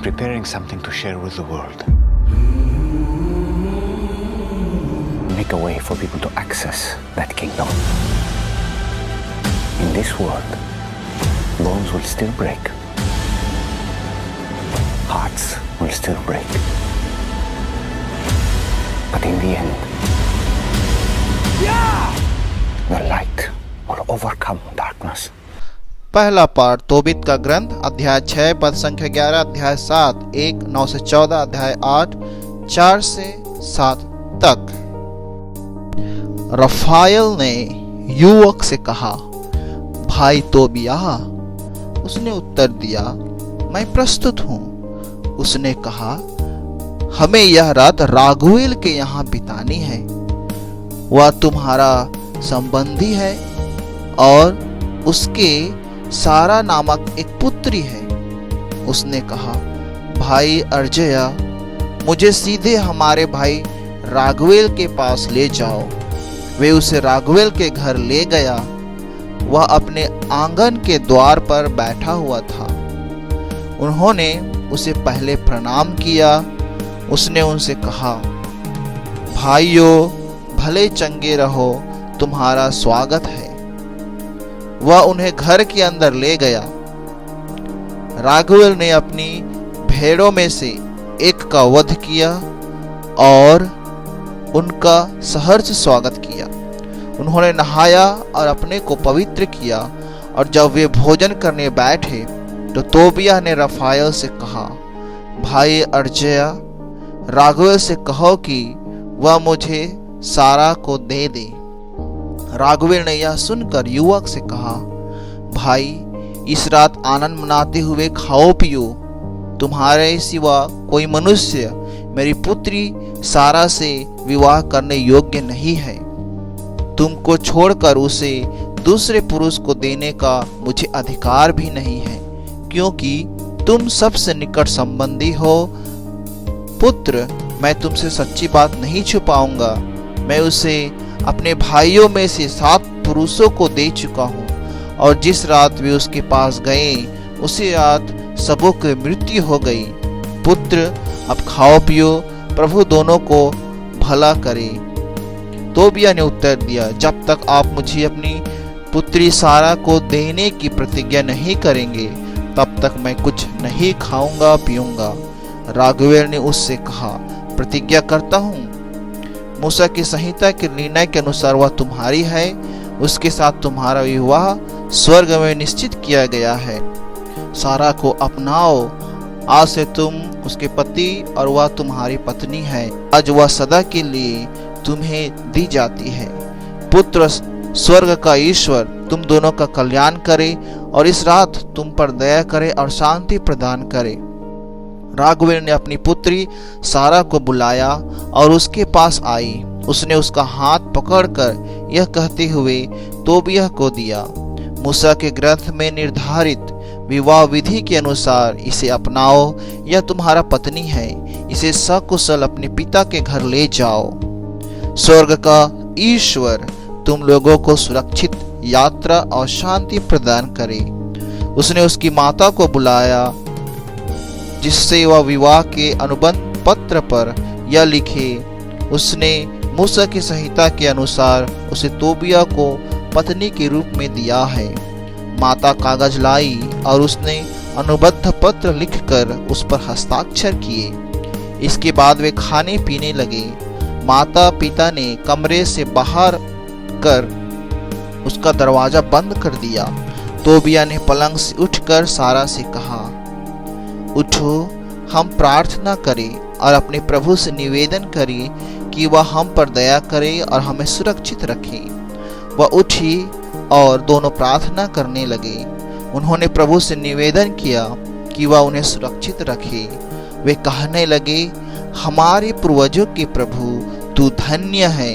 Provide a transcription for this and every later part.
preparing something to share with the world. Make a way for people to access that kingdom. In this world, bones will still break. Hearts will still break. But in the end, the light will overcome darkness. पहला पाठ तोबित का ग्रंथ अध्याय 6 पद संख्या 11 अध्याय 7 1 9 से 14 अध्याय 8 4 से 7 तक। रफायल ने युवक से कहा, भाई तोबियाह। उसने उत्तर दिया, मैं प्रस्तुत हूँ। उसने कहा, हमें यह रात रागुएल के यहाँ बितानी है। वह तुम्हारा संबंधी है और उसके सारा नामक एक पुत्री है। उसने कहा, भाई अर्जया, मुझे सीधे हमारे भाई रागुएल के पास ले जाओ। वे उसे रागुएल के घर ले गया। वह अपने आंगन के द्वार पर बैठा हुआ था। उन्होंने उसे पहले प्रणाम किया। उसने उनसे कहा, भाइयों, भले चंगे रहो, तुम्हारा स्वागत है। वह उन्हें घर के अंदर ले गया। रागुएल ने अपनी भेड़ों में से एक का वध किया और उनका सहर्ष स्वागत किया। उन्होंने नहाया और अपने को पवित्र किया, और जब वे भोजन करने बैठे तो तोबियाह ने रफायल से कहा, भाई अर्जया, रागुएल से कहो कि वह मुझे सारा को दे दे। रागुएल ने यह सुनकर युवक से कहा, भाई, इस रात आनंद मनाते हुए खाओ पियो। तुम्हारे सिवा कोई मनुष्य मेरी पुत्री सारा से विवाह करने योग्य नहीं है। तुमको छोड़कर उसे दूसरे पुरुष को देने का मुझे अधिकार भी नहीं है, क्योंकि तुम सबसे निकट संबंधी हो। पुत्र, मैं तुमसे सच्ची बात नहीं छुपाऊंगा। मैं उसे अपने भाइयों में से 7 पुरुषों को दे चुका हूँ, और जिस रात वे उसके पास गए उसी रात सबों की मृत्यु हो गई। पुत्र, अब खाओ पियो, प्रभु दोनों को भला करे। तोबियाह ने उत्तर दिया, जब तक आप मुझे अपनी पुत्री सारा को देने की प्रतिज्ञा नहीं करेंगे, तब तक मैं कुछ नहीं खाऊंगा पीऊंगा। रागुएल ने उससे कहा, प्रतिज्ञा करता हूँ। मूसा की संहिता के निर्णय के अनुसार वह तुम्हारी है। उसके साथ तुम्हारा विवाह स्वर्ग में निश्चित किया गया है। सारा को अपनाओ। आज से तुम उसके पति और वह तुम्हारी पत्नी है। आज वह सदा के लिए तुम्हें दी जाती है। पुत्र, स्वर्ग का ईश्वर तुम दोनों का कल्याण करे और इस रात तुम पर दया करे और शांति प्रदान करे। रागुएल ने अपनी पुत्री सारा को बुलाया और उसके पास आई। उसने उसका हाथ पकड़कर यह कहते हुए तोबियाह को दिया, मूसा के ग्रंथ में निर्धारित विवाह विधि के अनुसार इसे अपनाओ। यह तुम्हारा पत्नी है। इसे सकुशल अपने पिता के घर ले जाओ। स्वर्ग का ईश्वर तुम लोगों को सुरक्षित यात्रा और शांति प्रदान करे। उसने उसकी माता को बुलाया, जिससे वह विवाह के अनुबंध पत्र पर यह लिखे। उसने मूसा की संहिता के अनुसार उसे तोबियाह को पत्नी के रूप में दिया है। माता कागज लाई और उसने अनुबंध पत्र लिखकर उस पर हस्ताक्षर किए। इसके बाद वे खाने पीने लगे। माता पिता ने कमरे से बाहर कर उसका दरवाजा बंद कर दिया। तोबियाह ने पलंग से उठकर सारा से कहा, उठो, हम प्रार्थना करें और अपने प्रभु से निवेदन करें कि वह हम पर दया करे और हमें सुरक्षित रखे। वह उठी और दोनों प्रार्थना करने लगे। उन्होंने प्रभु से निवेदन किया कि वह उन्हें सुरक्षित रखे। वे कहने लगे, हमारे पूर्वजों के प्रभु, तू धन्य है।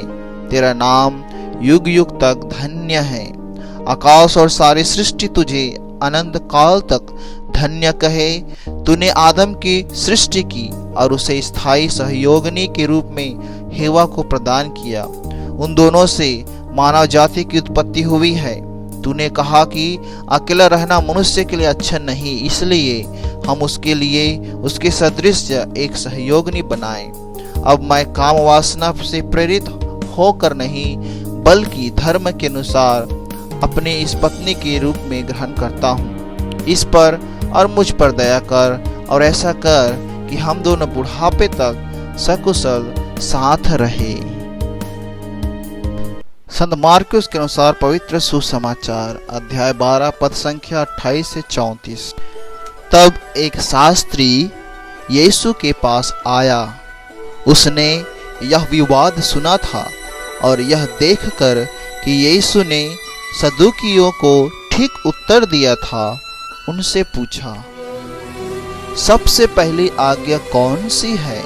तेरा नाम युग युग तक धन्य है। आकाश और सारी सृष्टि तुझे अनंत काल तक धन्य कहे। तूने आदम की सृष्टि की और उसे स्थायी सहयोगिनी के रूप में हेवा को प्रदान किया। उन दोनों से मानव जाति की उत्पत्ति हुई है। तूने कहा कि अकेला रहना मनुष्य के लिए अच्छा नहीं, इसलिए हम उसके लिए उसके सदृश एक सहयोगिनी बनाए। अब मैं काम वासना से प्रेरित होकर नहीं, बल्कि धर्म के अनुसार अपने इस पत्नी के रूप में ग्रहण करता हूँ। इस पर और मुझ पर दया कर, और ऐसा कर कि हम दोनों बुढ़ापे तक सकुशल साथ रहे। संत मार्कुस के अनुसार पवित्र सुसमाचार अध्याय 12 पद संख्या 28 से 34। तब एक शास्त्री यीशु के पास आया। उसने यह विवाद सुना था और यह देखकर कि यीशु ने सदूकियों को ठीक उत्तर दिया था, उनसे पूछा, सबसे पहली आज्ञा कौन सी है?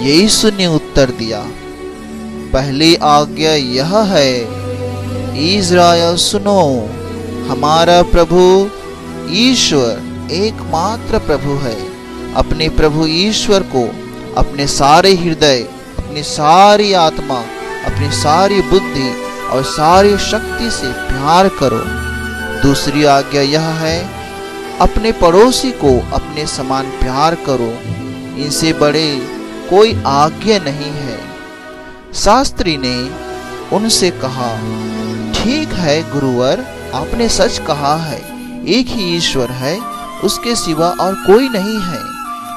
यीशु ने उत्तर दिया, पहली आज्ञा यह है, इस्राएल सुनो, हमारा प्रभु ईश्वर एकमात्र प्रभु है। अपने प्रभु ईश्वर को अपने सारे हृदय, अपनी सारी आत्मा, अपनी सारी बुद्धि और सारी शक्ति से प्यार करो। दूसरी आज्ञा यह है, अपने पड़ोसी को अपने समान प्यार करो। इनसे बड़े कोई आज्ञा नहीं है। शास्त्री ने उनसे कहा, ठीक है गुरुवर, आपने सच कहा है, एक ही ईश्वर है, उसके सिवा और कोई नहीं है।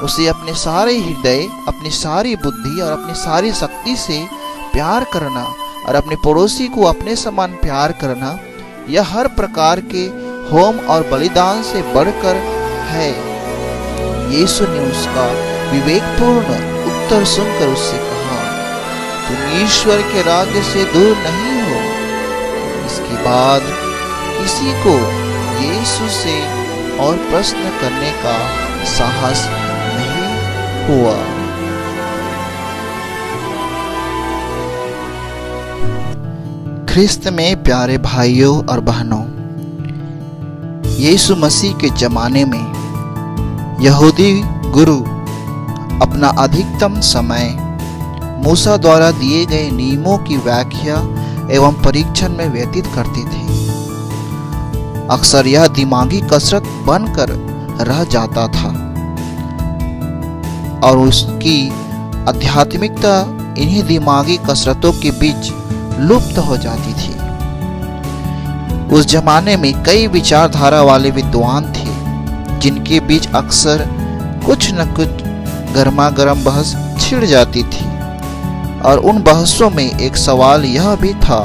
उसे अपने सारे हृदय, अपनी सारी बुद्धि और अपनी सारी शक्ति से प्यार करना और अपने पड़ोसी को अपने समान प्यार करना, यह हर प्रकार के होम और बलिदान से बढ़कर है। यीशु ने उसका विवेकपूर्ण उत्तर सुनकर उससे कहा, तुम ईश्वर के राज्य से दूर नहीं हो। इसके बाद किसी को यीशु से और प्रश्न करने का साहस नहीं हुआ। ख्रिस्त में प्यारे भाइयों और बहनों, यीशु मसीह के जमाने में यहूदी गुरु अपना अधिकतम समय मूसा द्वारा दिए गए नियमों की व्याख्या एवं परीक्षण में व्यतीत करते थे। अक्सर यह दिमागी कसरत बनकर रह जाता था और उसकी आध्यात्मिकता इन्हीं दिमागी कसरतों के बीच लुप्त हो जाती थी। उस जमाने में कई विचारधारा वाले विद्वान थे, जिनके बीच अक्सर कुछ न कुछ गर्मा गर्म बहस छिड़ जाती थी। और उन बहसों में एक सवाल यह भी था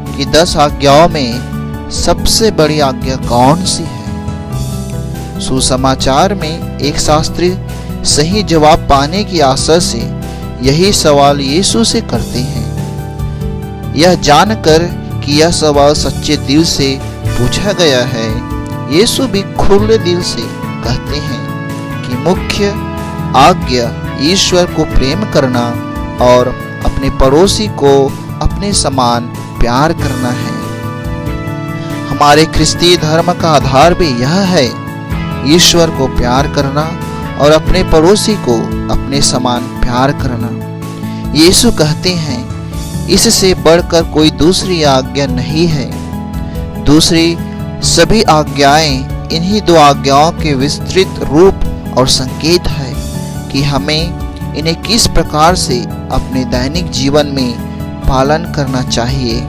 कि 10 आज्ञाओं में सबसे बड़ी आज्ञा कौन सी है? सुसमाचार में एक शास्त्री सही जवाब पाने की आशा से यही सवाल यीशु से करते हैं। यह जानकर कि यह सवाल सच्चे दिल से पूछा गया है, यीशु भी खुले दिल से कहते हैं कि मुख्य आज्ञा ईश्वर को प्रेम करना और अपने पड़ोसी को अपने समान प्यार करना है। हमारे ख्रिस्तीय धर्म का आधार भी यह है, ईश्वर को प्यार करना और अपने पड़ोसी को अपने समान प्यार करना। यीशु कहते हैं, इससे बढ़कर कोई दूसरी आज्ञा नहीं है। दूसरी सभी आज्ञाएं इन्हीं 2 आज्ञाओं के विस्तृत रूप और संकेत है कि हमें इन्हें किस प्रकार से अपने दैनिक जीवन में पालन करना चाहिए।